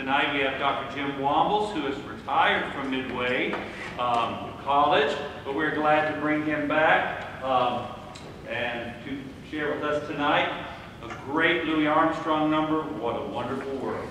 tonight we have Dr. Jim Wombles, who is retired from Midway College, but we're glad to bring him back and to share with us tonight a great Louis Armstrong number, What a Wonderful World.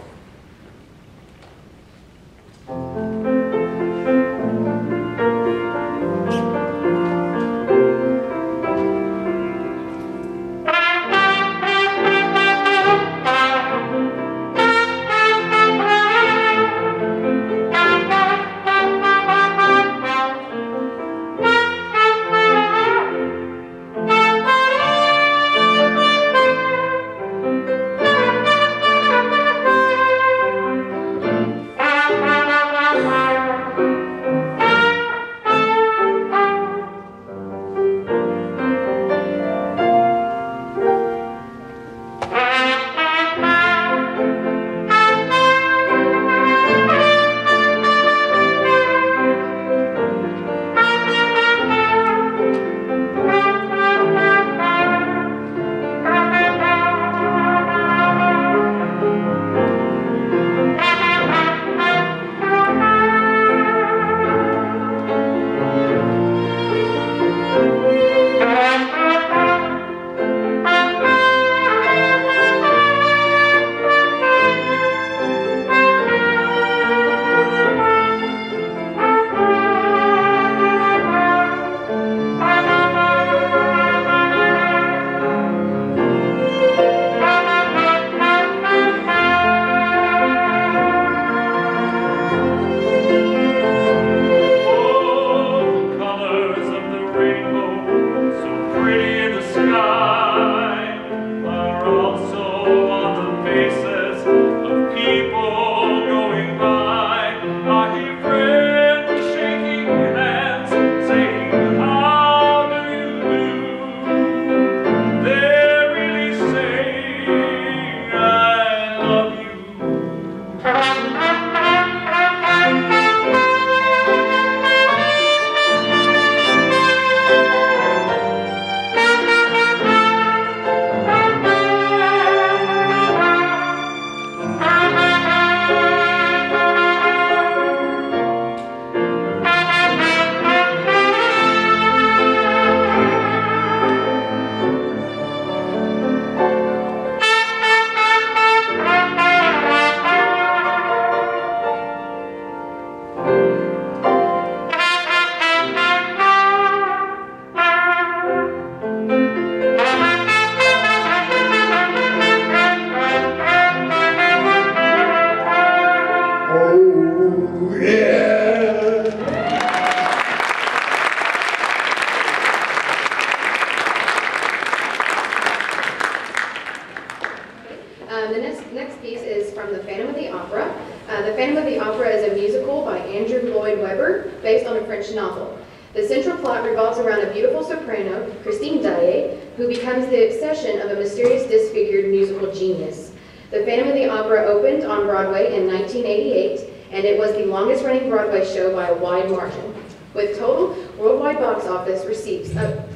And it was the longest running Broadway show by a wide margin, with total worldwide box office receipts up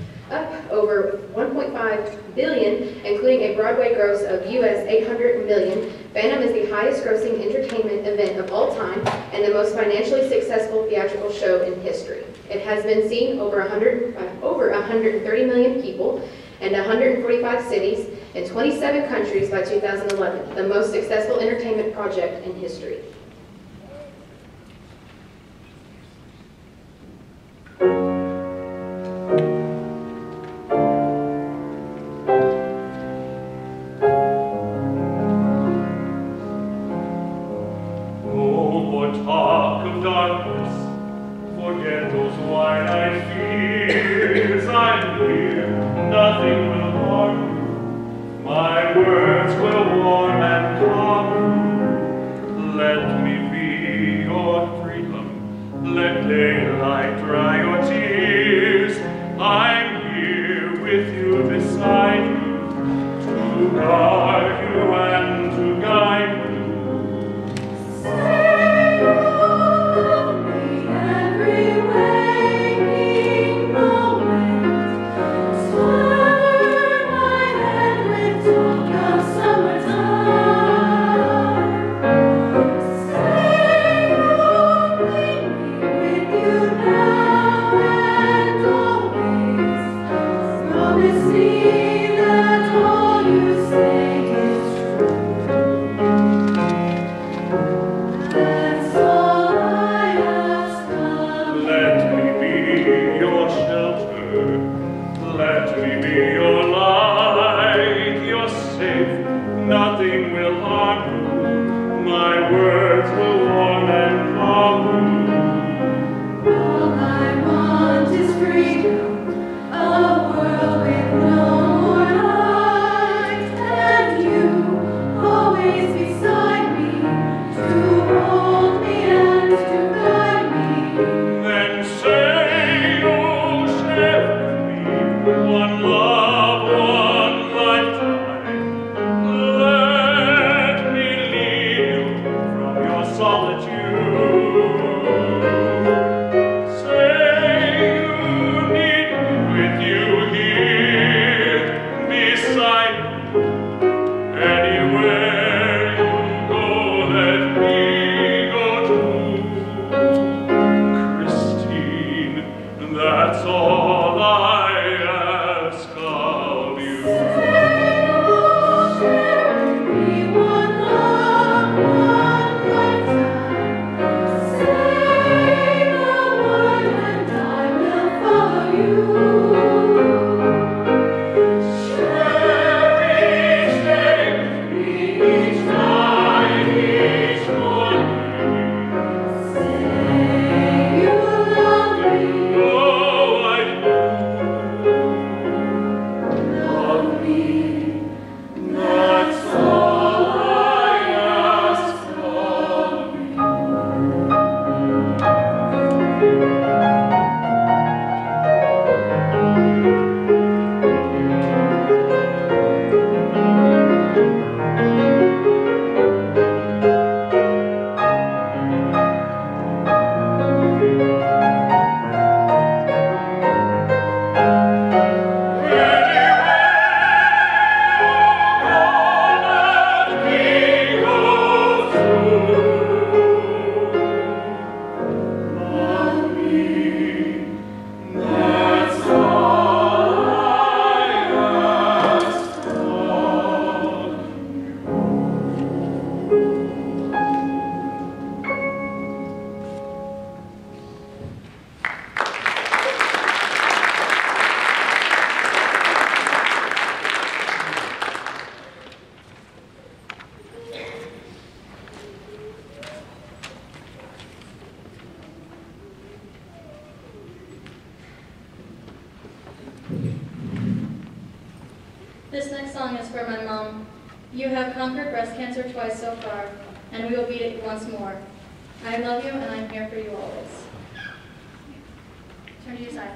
over $1.5 billion, including a Broadway gross of US $800 million. Phantom is the highest grossing entertainment event of all time and the most financially successful theatrical show in history. It has been seen over 130 million people and 145 cities in 27 countries by 2011, the most successful entertainment project in history. Talk of darkness, forget those wide-eyed fears. I'm here, nothing will harm you. My words will warm and calm you. Let me be your freedom. Let daylight dry your tears. I'm here with you, beside you, to guard you and to guide you. Summertime. me be your light, your safe, nothing will harm you. My words will warm and calm you. All I want is freedom, a world with no more lies, and you always beside me, to hold me and to guide me. Then say you'll share with me one love, one lifetime. Let me lead you from your solitude. Say you need me with you here beside you. Anywhere you go, let me go too. Christine, that's all I ask of you. Share with me one love, one lifetime. Say the word and I will follow you. Share each day with me, each night, each morning. Say you love me, Oh, I love me. That's all I ask of you. This next song is for my mom. You have conquered breast cancer twice so far, and we will beat it once more. I love you, and I'm here for you always. Turn to your side.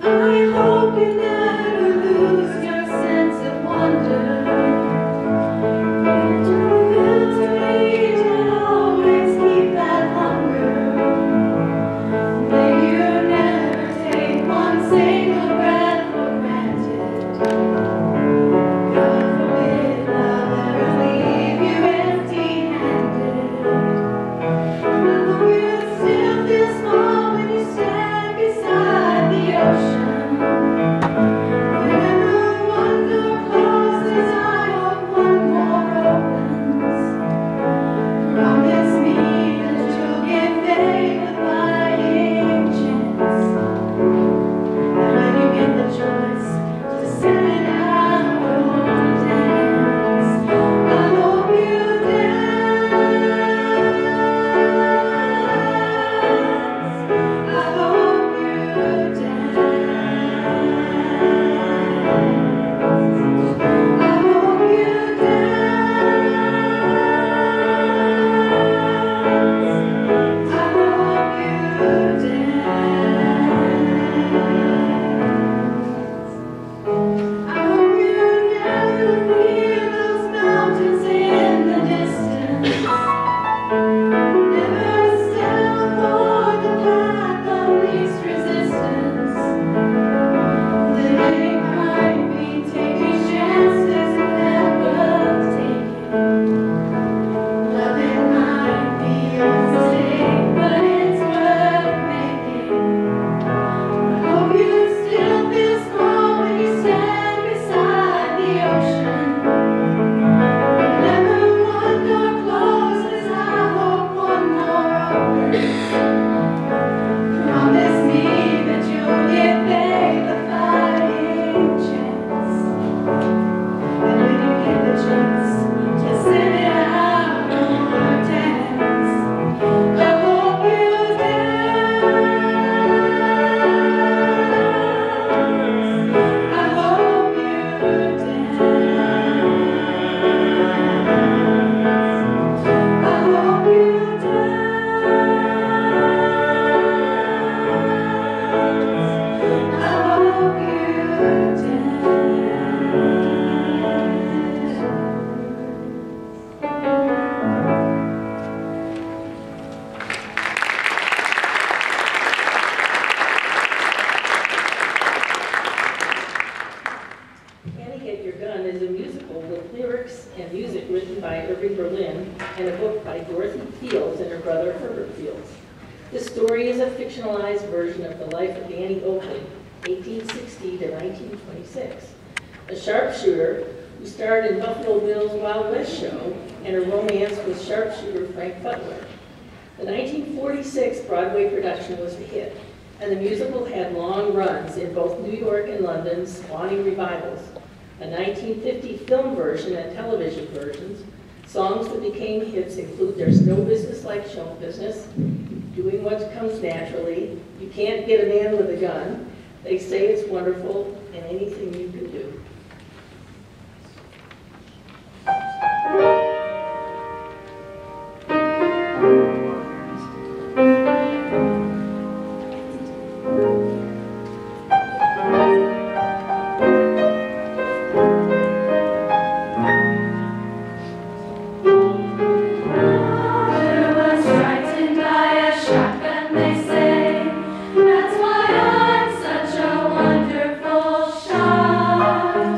I hope you never lose your sense of wonder. Fill to eat and always keep that hunger. May you never take one single breath for granted. God forbid Gun is a musical with lyrics and music written by Irving Berlin and a book by Dorothy Fields and her brother Herbert Fields. The story is a fictionalized version of the life of Annie Oakley, 1860 to 1926, a sharpshooter who starred in Buffalo Bill's Wild West show and a romance with sharpshooter Frank Butler. The 1946 Broadway production was a hit, and the musical had long runs in both New York and London, spawning revivals. A 1950 film version and television versions. Songs that became hits include There's No Business Like Show Business, Doing What Comes Naturally, You Can't Get a Man with a Gun, They Say It's Wonderful, and Anything You Can Do. That's why I'm such a wonderful shot.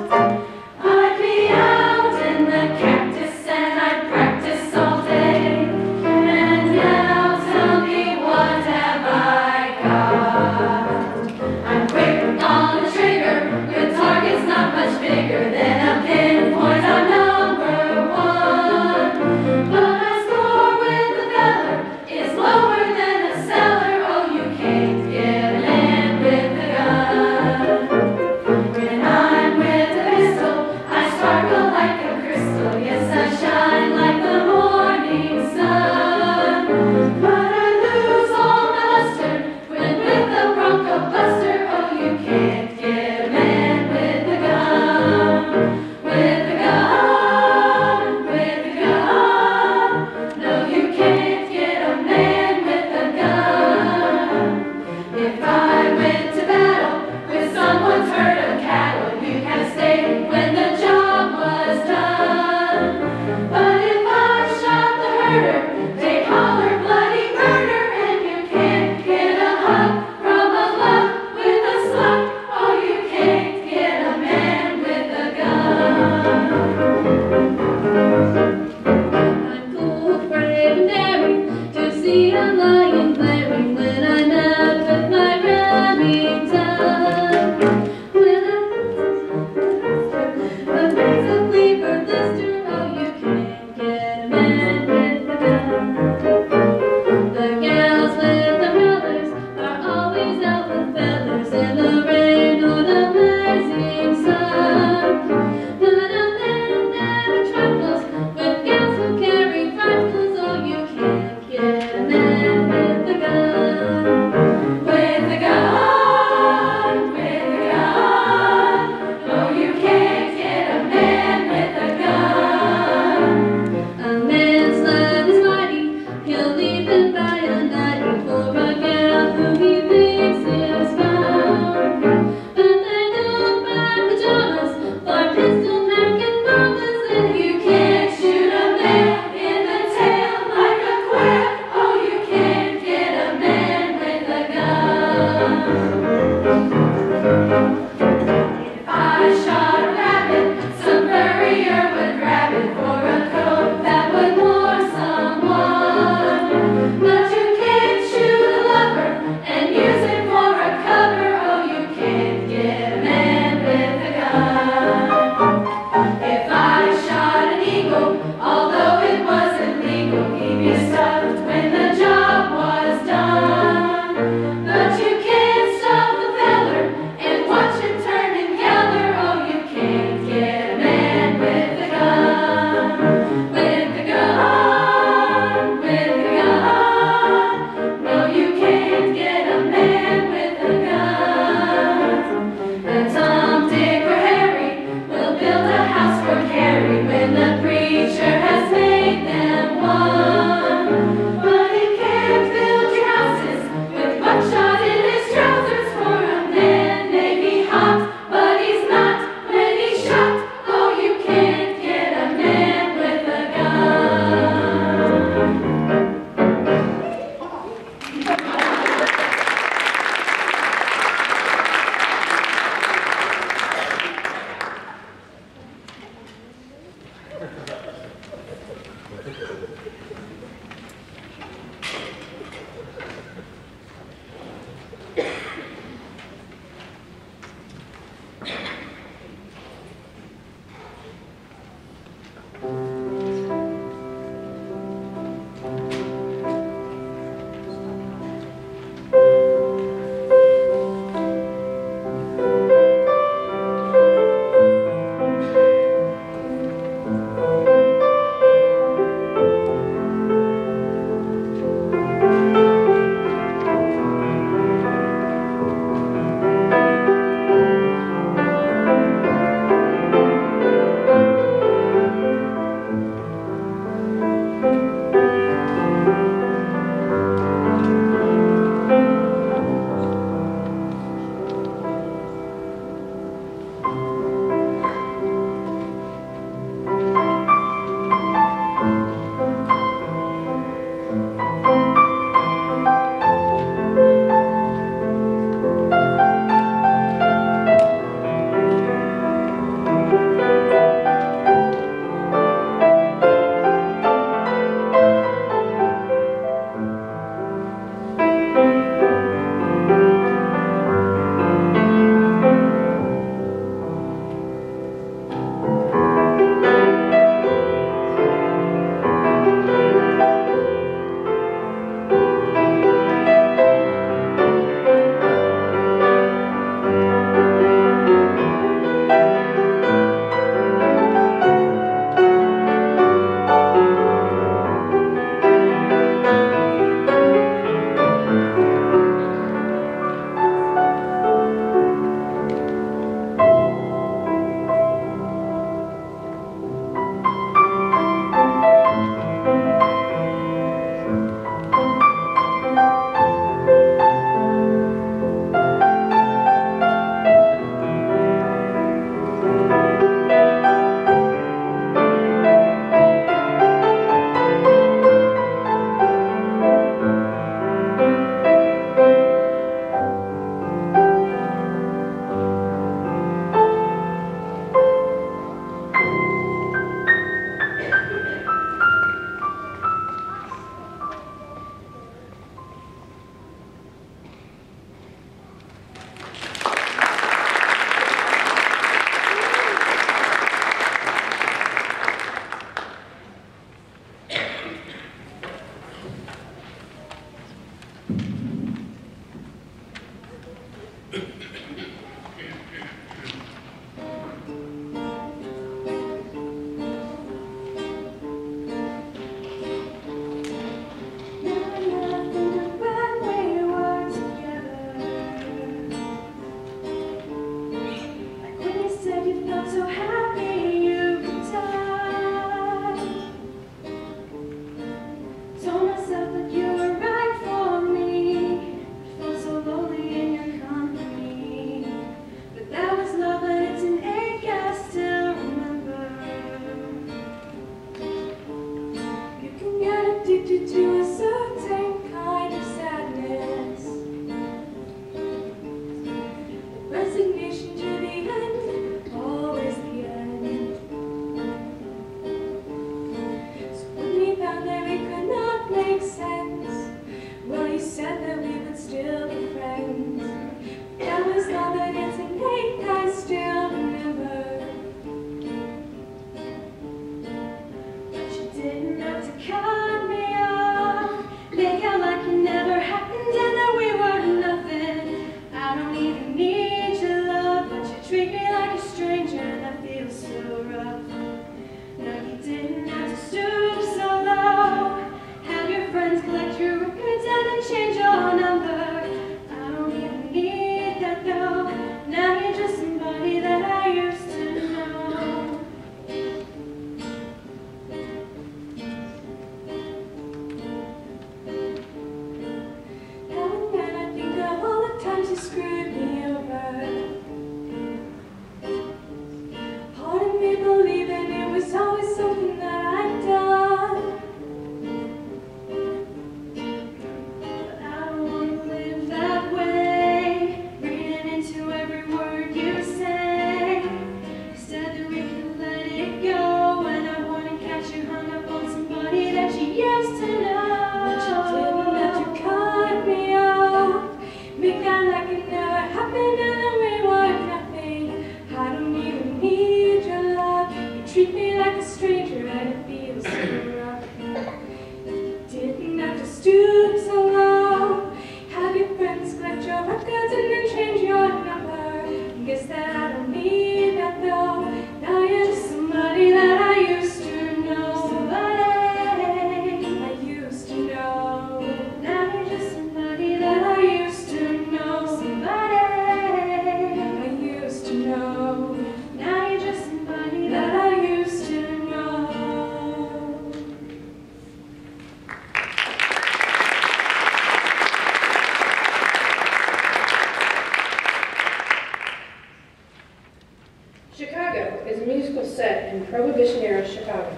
Chicago is a musical set in Prohibition-era Chicago.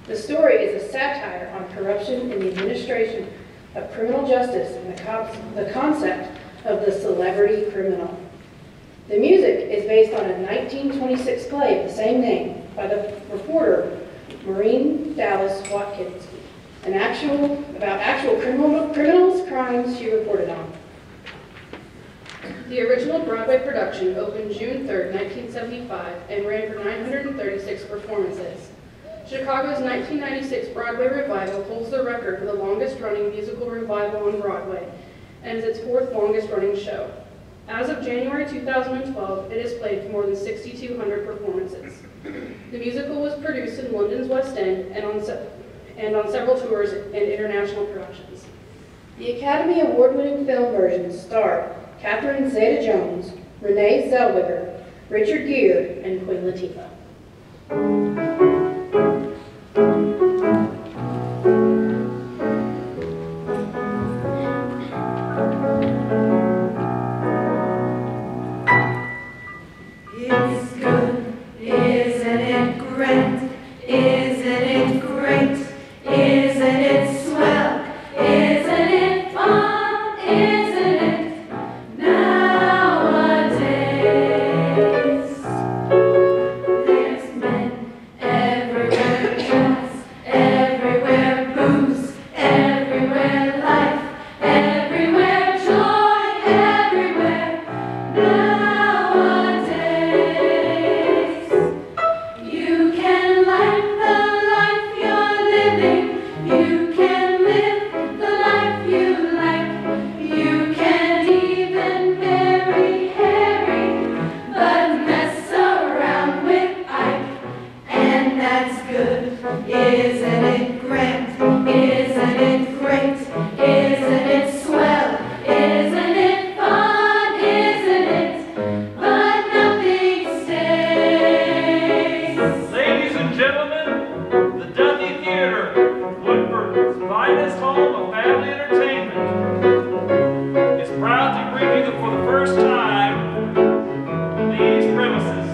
The story is a satire on corruption in the administration of criminal justice and the concept of the celebrity criminal. The music is based on a 1926 play of the same name by the reporter Maureen Dallas Watkins, about actual criminals' crimes she reported on. The original Broadway production opened June 3, 1975, and ran for 936 performances. Chicago's 1996 Broadway revival holds the record for the longest-running musical revival on Broadway, and is its fourth longest-running show. As of January 2012, it has played for more than 6,200 performances. The musical was produced in London's West End and on several tours and international productions. The Academy Award-winning film version starred Catherine Zeta-Jones, Renee Zellweger, Richard Gere, and Queen Latifah. It's good, isn't it great? Isn't it great? Isn't it swell? Isn't it fun? Isn't it nowadays? There's men everywhere, jazz everywhere, booze everywhere, life everywhere, joy everywhere nowadays. You can like the life you're living. You can live the life you like. You can even marry Harry, but mess around with Ike, and that's good. Isn't it grand? Isn't it great? Isn't it swell? Isn't it fun? Isn't it? But nothing stays. Ladies and gentlemen, the Duthie Theater, Woodford's finest home of family entertainment, is proud to bring you for the first time these premises.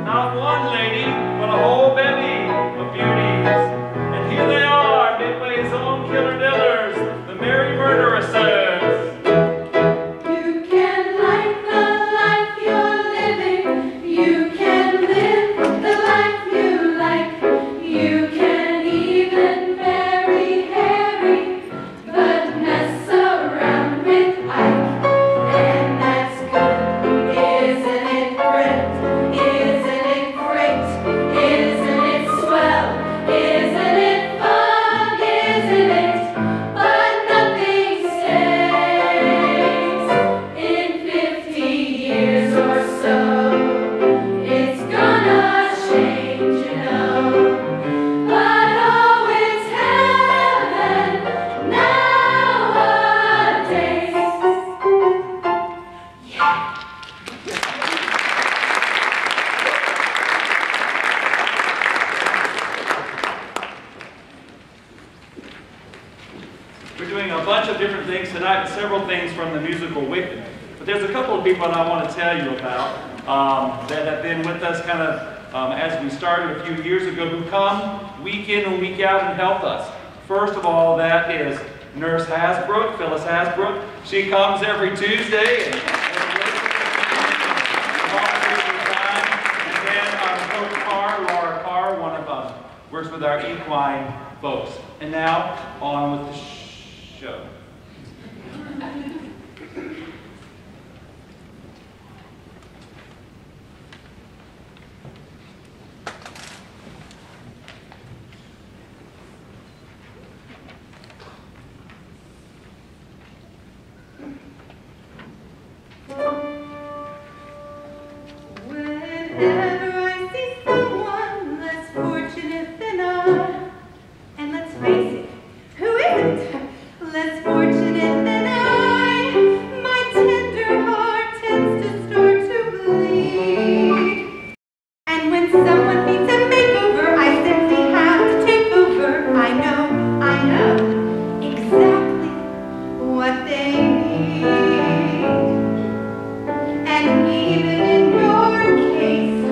Not one lady, but a whole bevy of beauties. And here they are, Midway's own Killer Dillers, the Merry Murderesses. You can like the life you're living. You can live the life you like. You can even marry Harry, but mess around with Ike, and that's good. Isn't it great? Isn't it great? Isn't it swell? Isn't it fun? Isn't it? But nothing stays. In 50 years or so, it's gonna change, you know. But oh, it's heaven nowadays. We're doing a bunch of different things tonight, several things from the musical Wicked. But there's a couple of people that I want to tell you about that have been with us kind of as we started a few years ago, who come week in and week out and help us. First of all, that is Nurse Hasbrook, Phyllis Hasbrook. She comes every Tuesday and then Coach Carr, Laura Carr, one of them, works with our equine folks. And now, on with the show. Whenever I see someone less fortunate than I, and let's face it, who isn't less fortunate than I, my tender heart tends to start to bleed. And when someone needs a makeover, I simply have to take over. I know exactly what they need. And even in your case,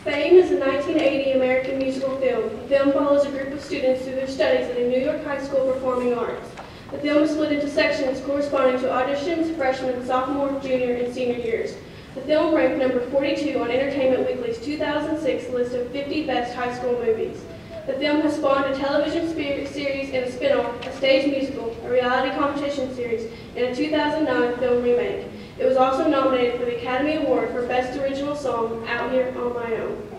Fame is a 1980 American musical film. The film follows a group of students through their studies at a New York high school performing arts. The film is split into sections corresponding to auditions, freshman, sophomore, junior, and senior years. The film ranked number 42 on Entertainment Weekly's 2006 list of 50 best high school movies. The film has spawned a television series and a spin-off, a stage musical, a reality competition series, and a 2009 film remake. It was also nominated for the Academy Award for Best Original Song, Out Here on My Own.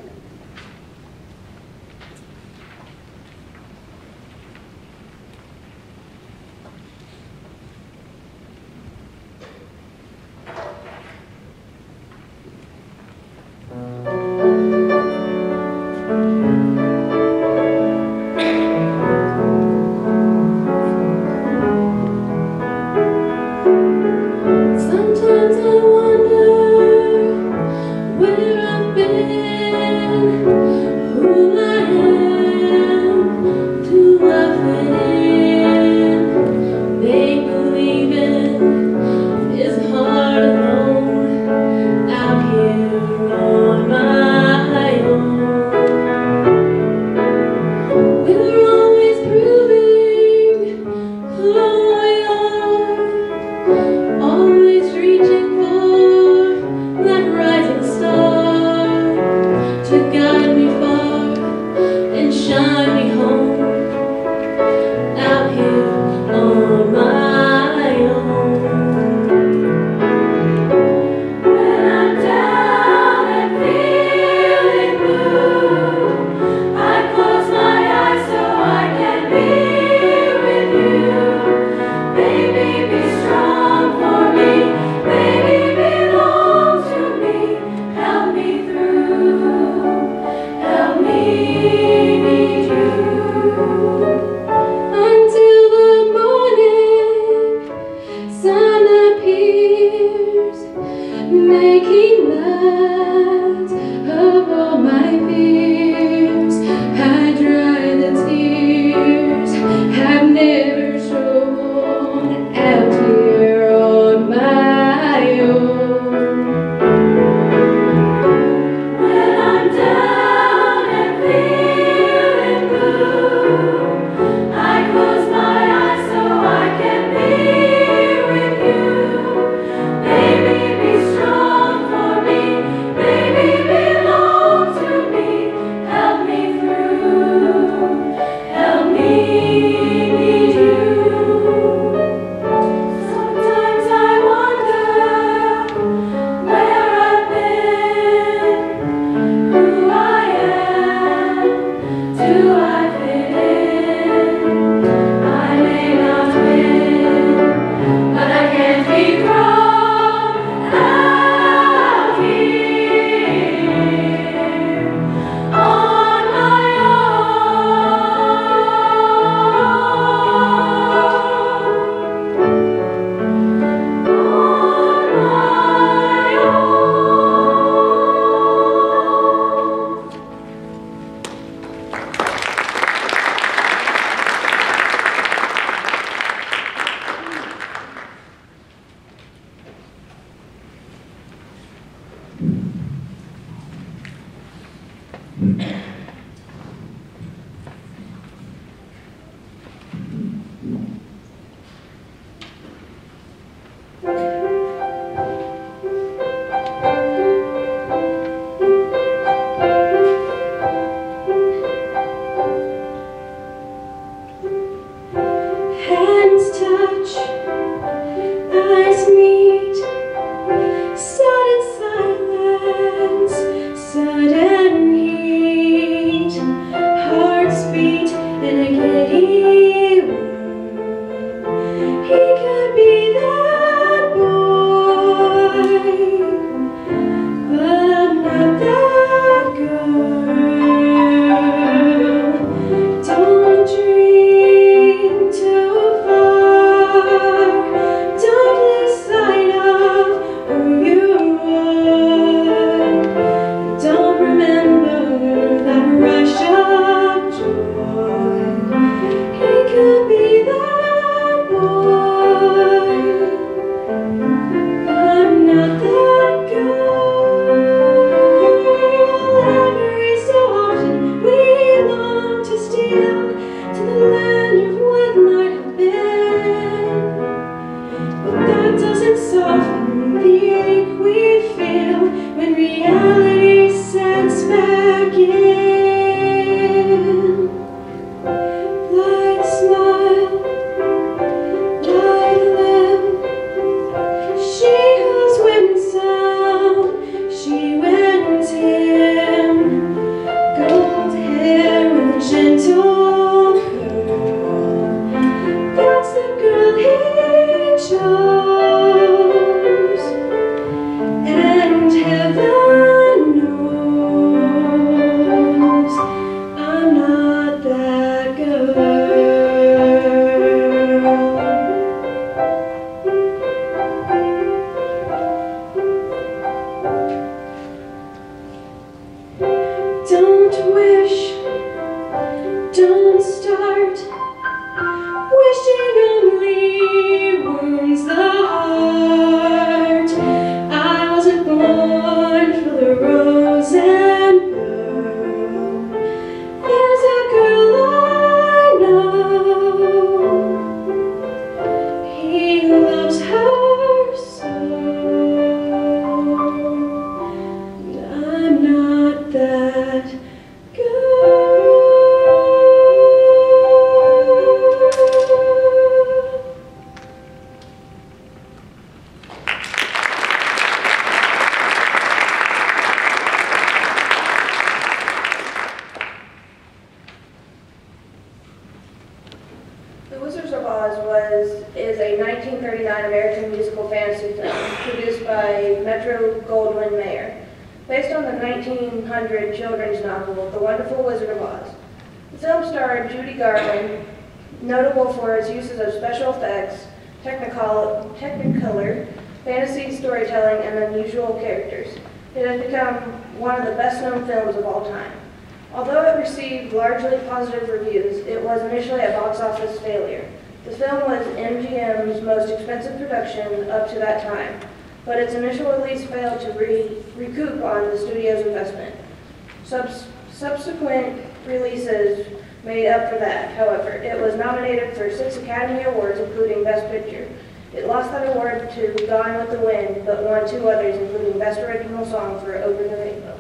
Sometimes I wonder where I've been, who I am, do I fit in? Make believing is hard alone, out here on my own. We're always proving who we are, always reaching for that rising star to guide me far and shine me home, out here on my own. When I'm down and feeling blue, I close my eyes so I can be with you. Baby, be strong for me. Baby, belong to me. Help me through. Help me need you. Until the morning sun appears, making light of all my fears. I dry the tears I've never shown, out here on my own. When I'm down and feeling blue, I close my eyes so I can be with you. Baby, be strong for me. Baby, belong to me. Help me through. Help me need you. Sometimes I wonder where I've been, who I am, do I fit in? I may not win, but I can't be wrong, out here on my hands touch, eyes meet, sudden silence, sudden heat. 1900 children's novel, The Wonderful Wizard of Oz. The film starred Judy Garland, notable for its uses of special effects, technicolor, fantasy storytelling, and unusual characters. It has become one of the best-known films of all time. Although it received largely positive reviews, it was initially a box office failure. The film was MGM's most expensive production up to that time, but its initial release failed to recoup on the studio's investment. Subsequent releases made up for that, however. It was nominated for 6 Academy Awards, including Best Picture. It lost that award to Gone with the Wind, but won 2 others, including Best Original Song for Over the Rainbow.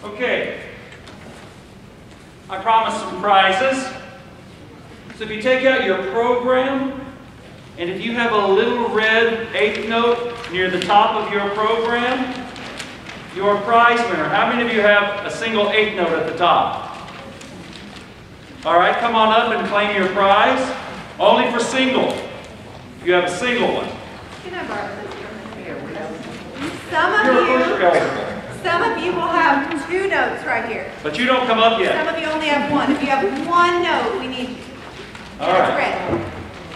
Okay, I promised some prizes. So if you take out your program, and if you have a little red 8th note near the top of your program, your prize winner. How many of you have a single 8th note at the top? All right, come on up and claim your prize. Only for single. If you have a single one. Can I borrow this from You're eligible. Some of you will have 2 notes right here. But you don't come up yet. Some of you only have 1. If you have 1 note, we need you. All right. Red.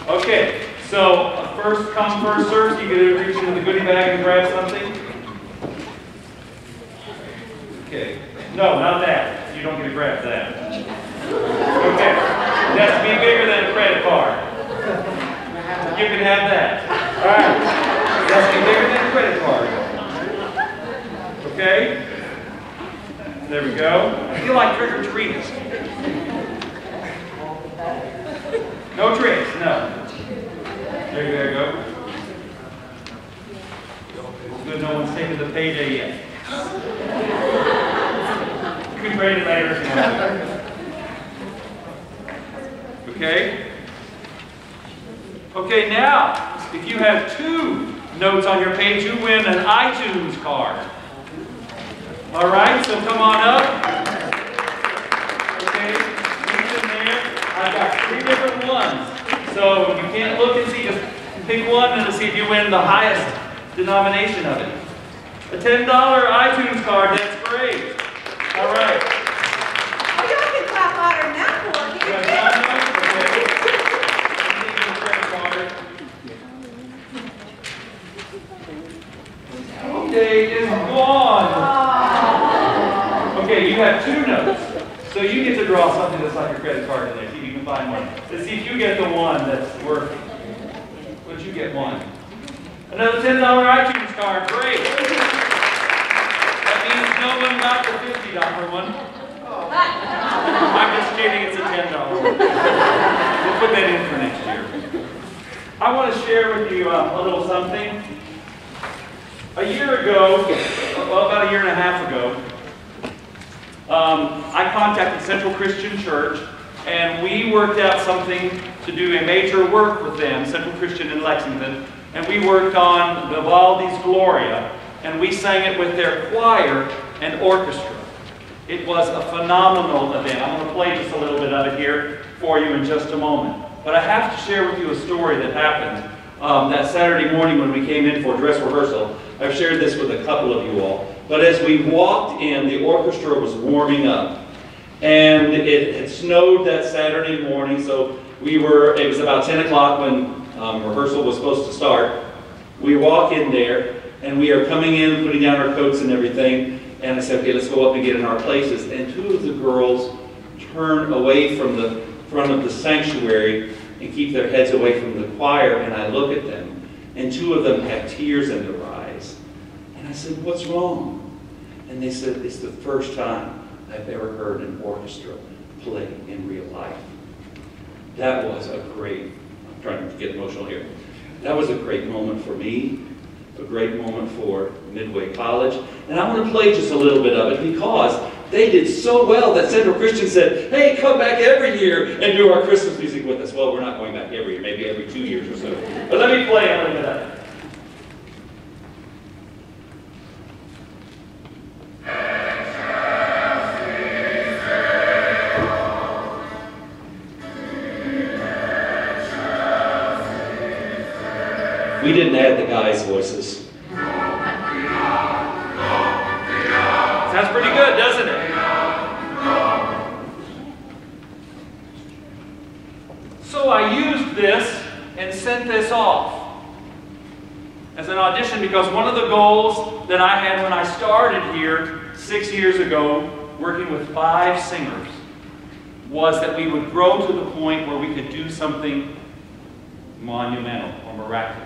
Okay, so first come, first serve. You get to reach into the goodie bag and grab something. Okay. No, not that. You don't get to grab that. Okay. It has to be bigger than a credit card. You can have that. All right. It has to be bigger than a credit card. Okay? There we go. I feel like trick-or-treaters. No tricks, no. There you go. It's good no one's taken the payday yet. You can trade it later if you want. Okay? Okay, now, if you have 2 notes on your page, you win an iTunes card. All right, so come on up. Okay, reach in there. I've got 3 different ones. So you can't look and see, just pick one and see if you win the highest denomination of it. A $10 iTunes card, that's great. All right. Oh, y'all can clap harder than that for me. You have 1 note? Okay. Okay, it's gone. Okay, you have 2 notes. So you get to draw something that's like a credit card in there. See if you can find one. Let's see if you get the one that's worth. Would you get one? Another $10 iTunes card. Great. That means no one got the $50 one. I'm just kidding. It's a $10 one. We'll put that in for next year. I want to share with you a little something. A year ago, well, about a year and a half ago, I contacted Central Christian Church, and we worked out something to do a major work with them, Central Christian in Lexington, and we worked on Vivaldi's Gloria, and we sang it with their choir and orchestra. It was a phenomenal event. I'm going to play just a little bit of it here for you in just a moment. But I have to share with you a story that happened that Saturday morning when we came in for dress rehearsal. I've shared this with a couple of you all. But as we walked in, the orchestra was warming up. And it had snowed that Saturday morning, so it was about 10 o'clock when rehearsal was supposed to start. We walk in there, and we are coming in, putting down our coats and everything. And I said, okay, let's go up and get in our places. And 2 of the girls turn away from the front of the sanctuary and keep their heads away from the choir. And I look at them, and 2 of them have tears in their eyes. And I said, what's wrong? And they said, it's the first time I've ever heard an orchestra play in real life. That was a great, I'm trying to get emotional here. That was a great moment for me, a great moment for Midway College. And I want to play just a little bit of it because they did so well that Central Christian said, hey, come back every year and do our Christmas music with us. Well, we're not going back every year, maybe every 2 years or so. But let me play a little bit of it. We didn't add the guys' voices. Sounds pretty good, doesn't it? So I used this and sent this off as an audition because one of the goals that I had when I started here 6 years ago, working with 5 singers, was that we would grow to the point where we could do something monumental or miraculous.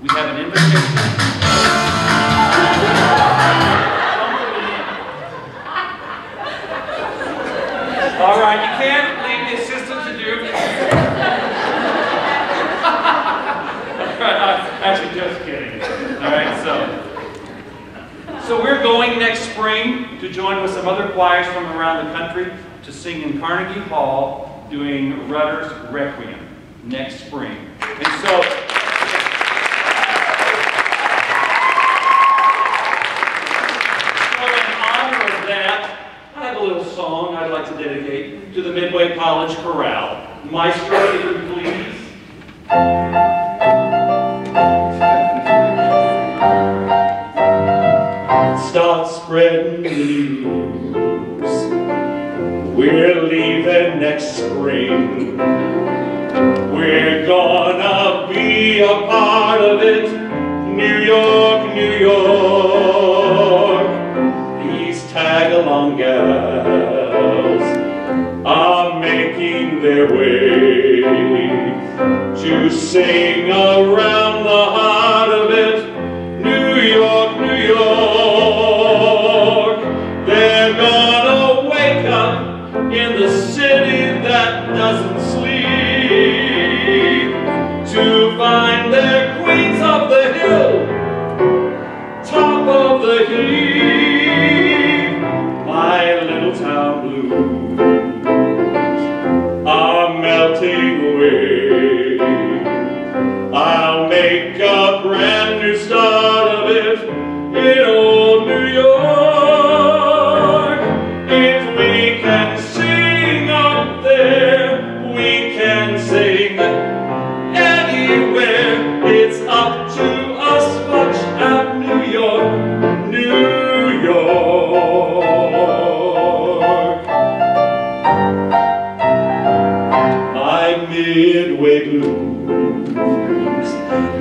We have an invitation. All right, you can't leave the assistant to do. I'm actually just kidding. All right, so we're going next spring to join with some other choirs from around the country to sing in Carnegie Hall doing Rudder's Requiem next spring. And so I have a little song I'd like to dedicate to the Midway College Chorale. Maestro, if you please. to sing around the heart of it. New York, New York, they're gonna wake up in the city that doesn't sleep to find their queens of the hill, top of the heap. My little town blues are melting away. I'll make a brand new start of it in old New York. If we can sing up there, we can sing anywhere. It's up to us, watch out, New York, New York. My Midway blues,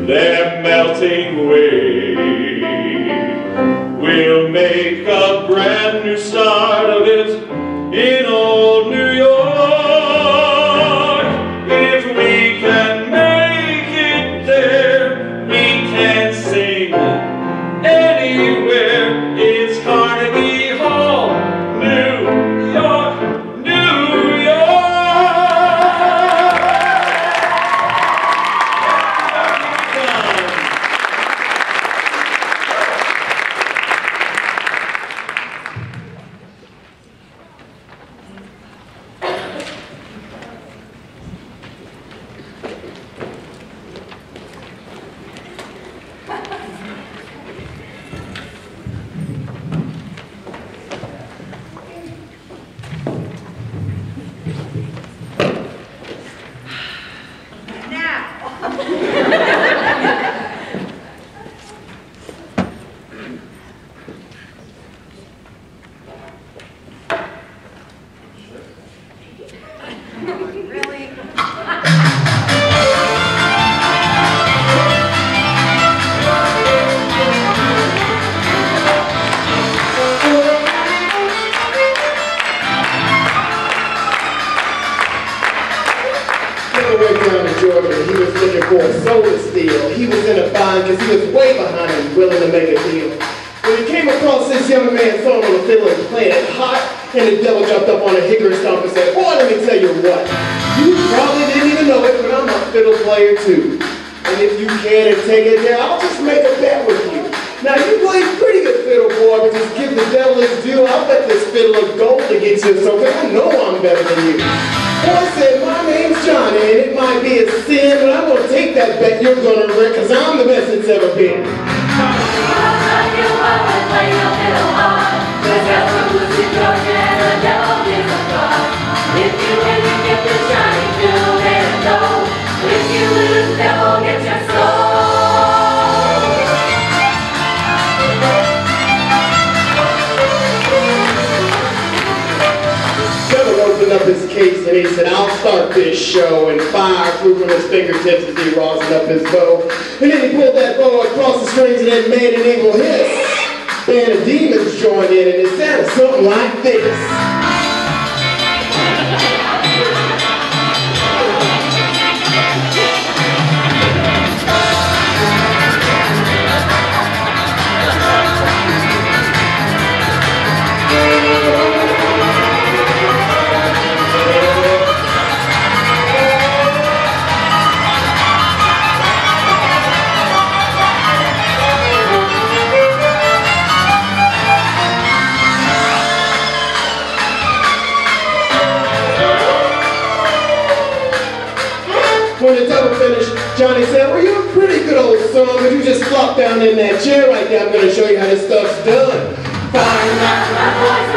they're melting away. We'll make a brand new start of it in old New York. If we can make it there, we can sing anywhere. It's Carnegie Hall, New York, New York. When the double finished, Johnie said, well, you're a pretty good old son, but you just flop down in that chair right there. I'm going to show you how this stuff's done. Fire, my boys,